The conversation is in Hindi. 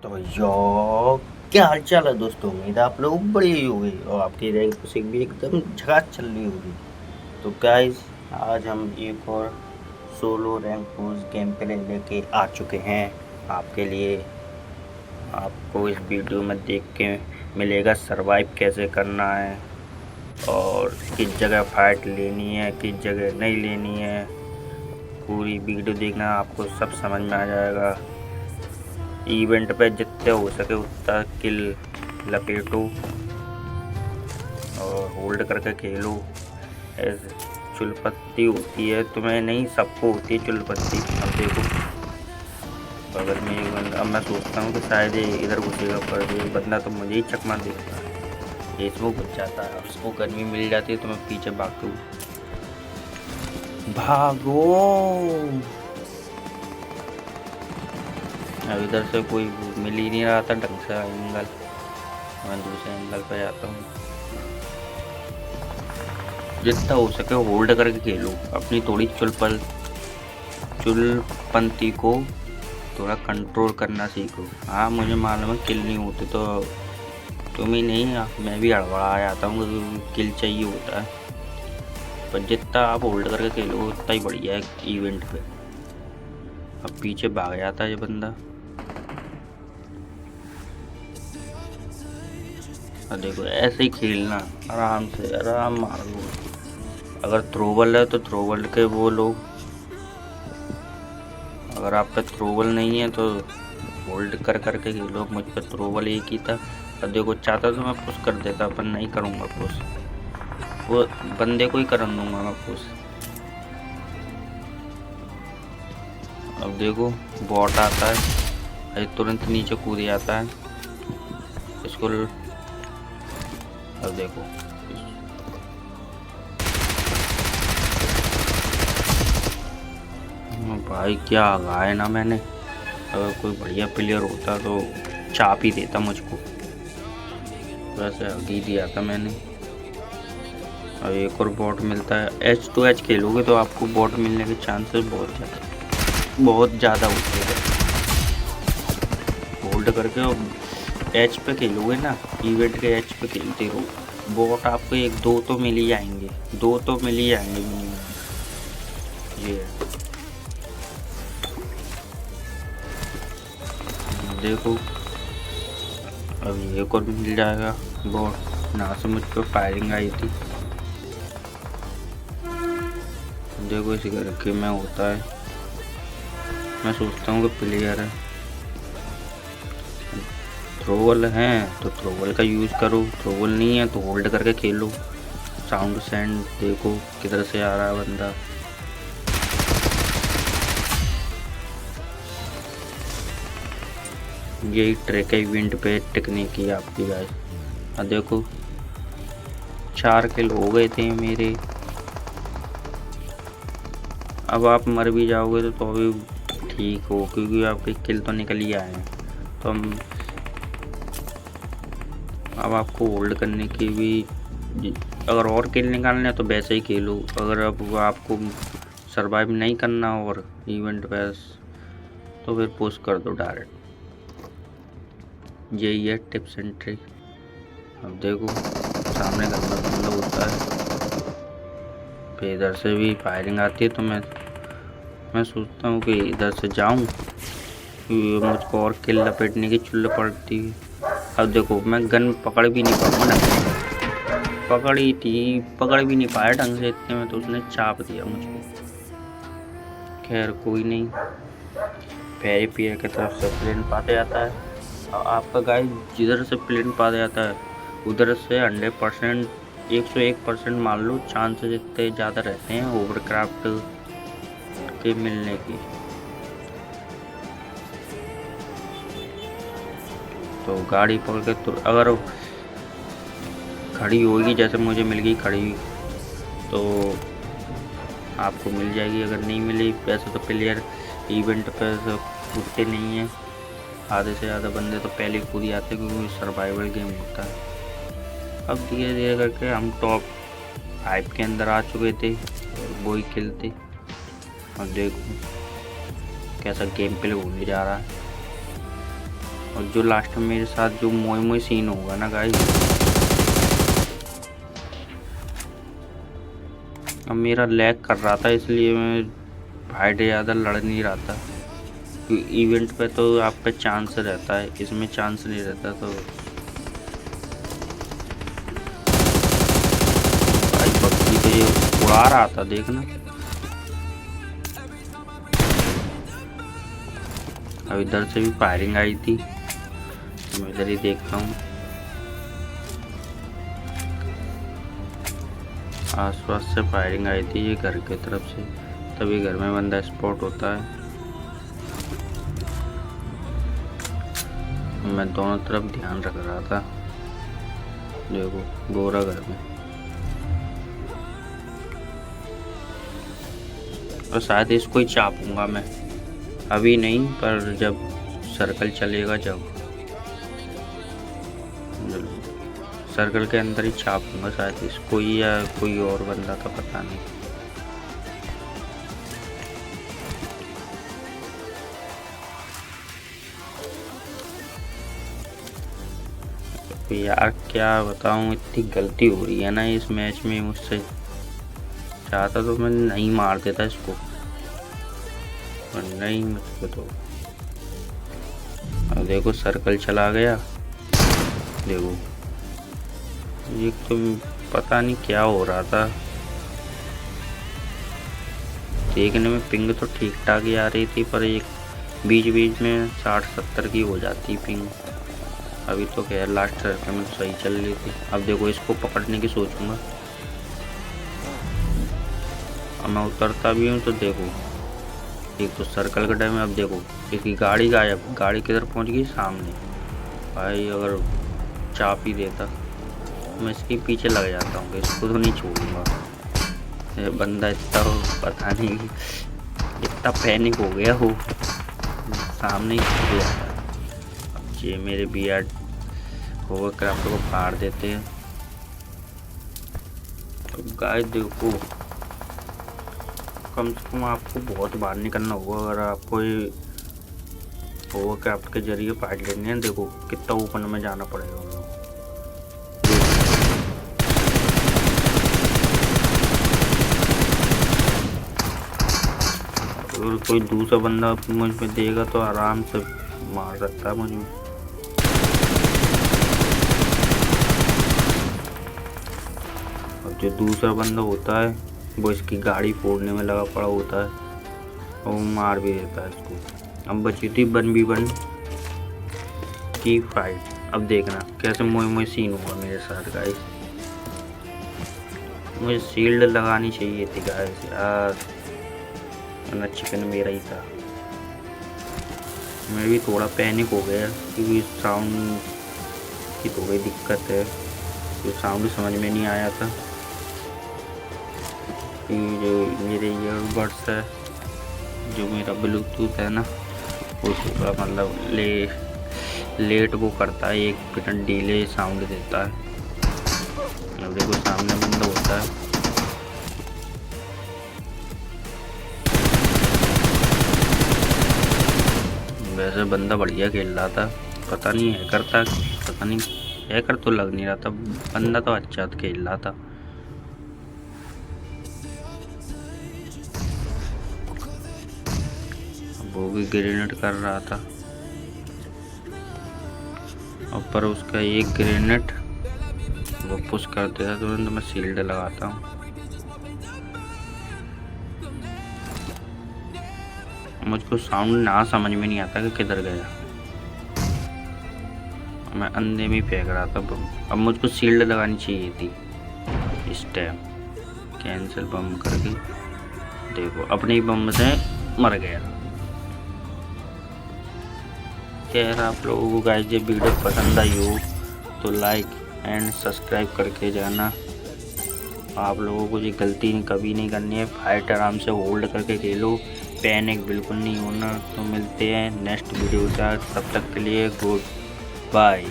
तो क्या हाल चाल है दोस्तों। उम्मीद है आप लोग बड़ी ही होगी और आपकी रैंक पुशिंग भी एकदम झकास चल रही होगी। तो गाइस, आज हम एक और solo rank push game play लेके आ चुके हैं आपके लिए। आपको इस वीडियो में देख के मिलेगा सरवाइव कैसे करना है और किस जगह फाइट लेनी है, किस जगह नहीं लेनी है। पूरी वीडियो देखना, आपको सब समझ में आ जाएगा। इवेंट पे जितने हो सके उतना किल लपेटो और होल्ड करके खेलो। ऐसे चुलपत्ती होती है, तुम्हें नहीं सबको होती है चुलपत्ती। अब देखो बगल में एक बंदा, अब मैं सोचता हूँ कि शायद ये इधर घुसेगा, पर ये बंदा तो मुझे ही चकमा देता है। इसको घुस जाता है, उसको गर्मी मिल जाती है तो मैं पीछे भागता हूँ। भागो। अब इधर से कोई मिल ही नहीं रहा था ढंग से एंगल, मैं दूसरे एंगल पे जाता हूँ। जितना हो सके होल्ड करके खेलो, अपनी थोड़ी चुलपंती को थोड़ा कंट्रोल करना सीखो। हाँ, मुझे मालूम है किल नहीं होते तो तुम ही नहीं, मैं भी हड़बड़ा जाता हूँ क्योंकि किल चाहिए होता है। पर जितना आप होल्ड करके खेलो उतना ही बढ़िया है इवेंट पे। अब पीछे भाग जाता है ये बंदा। अब देखो ऐसे ही खेलना, आराम से आराम मारो। अगर थ्रोबल है तो थ्रोबल के वो लोग, अगर आप पे थ्रोबल नहीं है तो होल्ड कर करके खेलो। मुझ पे थ्रोबल एक ही था। अब देखो चाहता तो मैं पुश कर देता, पर नहीं करूँगा पुश। वो बंदे को ही कर दूंगा मैं पुश। अब देखो बॉट आता है, तुरंत नीचे कूद जाता है इसको। अब देखो भाई क्या आगाया ना मैंने। अगर कोई बढ़िया प्लेयर होता तो चाप ही देता मुझको, वैसे अभी दिया था मैंने। अब एक और बॉट मिलता है। H2H खेलोगे तो आपको बॉट मिलने के चांसेस बहुत ज़्यादा होते हैं। होल्ड करके और एच पे खेलोगे ना, इवेंट के एच पे खेलते रहो, बॉट आपको एक दो तो मिल ही जाएंगे, दो तो मिल ही जाएंगे मिनिमम। ये देखो अब एक और मिल जाएगा बॉट। ना से मुझ पर फायरिंग आई थी। देखो इसी करके मैं होता है, मैं सोचता हूँ कि प्लेयर है। थ्रोवल है तो थ्रोवल का यूज़ करो, थ्रोवल नहीं है तो होल्ड करके खेलो। साउंड सेंड देखो किधर से आ रहा है बंदा। यही ट्रैक है इवेंट पे टिकने की आपकी गाइस। अब देखो 4 किल हो गए थे मेरे। अब आप मर भी जाओगे तो भी ठीक हो, क्योंकि आपके किल तो निकल ही आए हैं। तो हम अब आपको होल्ड करने की भी, अगर और किल निकालने हैं तो वैसे ही खेलो। अगर अब आपको सरवाइव नहीं करना और इवेंट बेस, तो फिर पुश कर दो डायरेक्ट। यही है टिप्स एंड ट्रिक। अब देखो सामने गंदा बंदा होता है, फिर इधर से भी फायरिंग आती है तो मैं सोचता हूँ कि इधर से जाऊँ, मुझको और किल लपेटने की चुल्ल पड़ती है। अब देखो मैं गन पकड़ भी नहीं पाऊंगा, पकड़ भी नहीं पाया ढंग से इतने में तो उसने चाप दिया मुझको। खैर कोई नहीं, फेरी पियर की तरफ से प्लेन पाते जाता है। और आपका गाइस जिधर से प्लेन पाते जाता है उधर से 100%, 101% मान लो चांसेस इतने ज़्यादा रहते हैं ओवरक्राफ्ट के मिलने की। तो गाड़ी पकड़ के, तो अगर खड़ी होगी जैसे मुझे मिल गई खड़ी तो आपको मिल जाएगी। अगर नहीं मिली, वैसे तो प्लेयर इवेंट पे कूदते नहीं हैं, आधे से ज़्यादा बंदे तो पहले कूद जाते हैं क्योंकि सर्वाइवल गेम होता है। अब धीरे धीरे करके हम टॉप 5 के अंदर आ चुके थे और वो ही खेलते। और देखो कैसा गेम प्ले होने जा रहा है। और जो लास्ट में मेरे साथ जो मोए मोए सीन होगा ना गाइस, अब मेरा लैग कर रहा था इसलिए मैं फाइट ज़्यादा लड़ नहीं रहा था। इवेंट पे तो आपका चांस रहता है, इसमें चांस नहीं रहता। तो भाई पबजी तो ये उड़ा रहा था, देखना। अब इधर से भी फायरिंग आई थी, मैं इधर ही देखता हूँ। आसपास से फायरिंग आई थी ये घर की तरफ से, तभी घर में बंदा स्पॉट होता है। मैं दोनों तरफ ध्यान रख रहा था। देखो गोरा घर में, और शायद इसको ही चापूंगा मैं, अभी नहीं पर जब सर्कल चलेगा, जब सर्कल के अंदर ही छापूंगा शायद इसको ही, या कोई और बंदा था पता नहीं। तो यार क्या बताऊं, इतनी गलती हो रही है ना इस मैच में मुझसे। चाहता तो मैं नहीं मार देता इसको, पर नहीं मुझको तो। अब देखो सर्कल चला गया, देखो ये तो पता नहीं क्या हो रहा था। देखने में पिंग तो ठीक ठाक ही आ रही थी, पर एक बीच बीच में 60-70 की हो जाती पिंग। अभी तो खैर लास्ट सर्कल में सही चल रही थी। अब देखो इसको पकड़ने की सोचूंगा, अब मैं उतरता भी हूँ तो देखो एक तो सर्कल का टाइम है। अब देखो एक गाड़ी गायब, गाड़ी किधर पहुँच गई, सामने। भाई अगर चाप ही देता, मैं इसके पीछे लग जाता हूँ, इसको तो नहीं छोड़ूंगा। ये बंदा इतना पता नहीं इतना पैनिक हो गया हो, सामने ही छूट जाता है। अब ये मेरे बियर्ड होवरक्राफ्ट को फाड़ देते हैं। तो गाइस देखो, कम से कम आपको बहुत बाहर निकलना होगा अगर आपको ये होवरक्राफ्ट के जरिए फाइट लेनी है। देखो कितना ऊपर में जाना पड़ेगा। अगर कोई दूसरा बंदा मुझ में देगा तो आराम से मार सकता है मुझे। और जो दूसरा बंदा होता है वो इसकी गाड़ी फोड़ने में लगा पड़ा होता है और वो मार भी देता है इसको। अब बची थी 1v1 की फाइट। अब देखना कैसे मोए मोए सीन हुआ मेरे साथ गाइस। मुझे शील्ड लगानी चाहिए थी गाइस यार, वरना चिकन मेरा ही था। मैं भी थोड़ा पैनिक हो गया क्योंकि साउंड की थोड़ी दिक्कत है, तो साउंड समझ में नहीं आया था। जो मेरे ईयरबड्स है, जो मेरा ब्लूटूथ है ना, वो थोड़ा मतलब लेट वो करता है, 1 मिनट डिले साउंड देता है। अब देखो सामने बंदा होता है, वैसे बंदा बढ़िया खेल रहा था। पता नहीं हैकर था, पता नहीं, हैकर तो लग नहीं रहा था, बंदा तो अच्छा खेल रहा था। वो भी ग्रेनेड कर रहा था, और पर उसका एक ग्रेनेड वो पुश कर देता, तुरंत मैं शील्ड लगाता हूँ। मुझको साउंड ना समझ में नहीं आता कि किधर गया, मैं अंधे में फेंक रहा था बम। अब मुझको शील्ड लगानी चाहिए थी इस टाइम। कैंसिल बम करके देखो अपने ही बम से मर गया। खैर आप लोगों को गाइस ये वीडियो पसंद आई हो तो लाइक एंड सब्सक्राइब करके जाना। आप लोगों को ये गलती कभी नहीं करनी है, फाइट आराम से होल्ड करके खेलो, पैनिक बिल्कुल नहीं होना। तो मिलते हैं नेक्स्ट वीडियो के साथ, तब तक के लिए गुड बाय।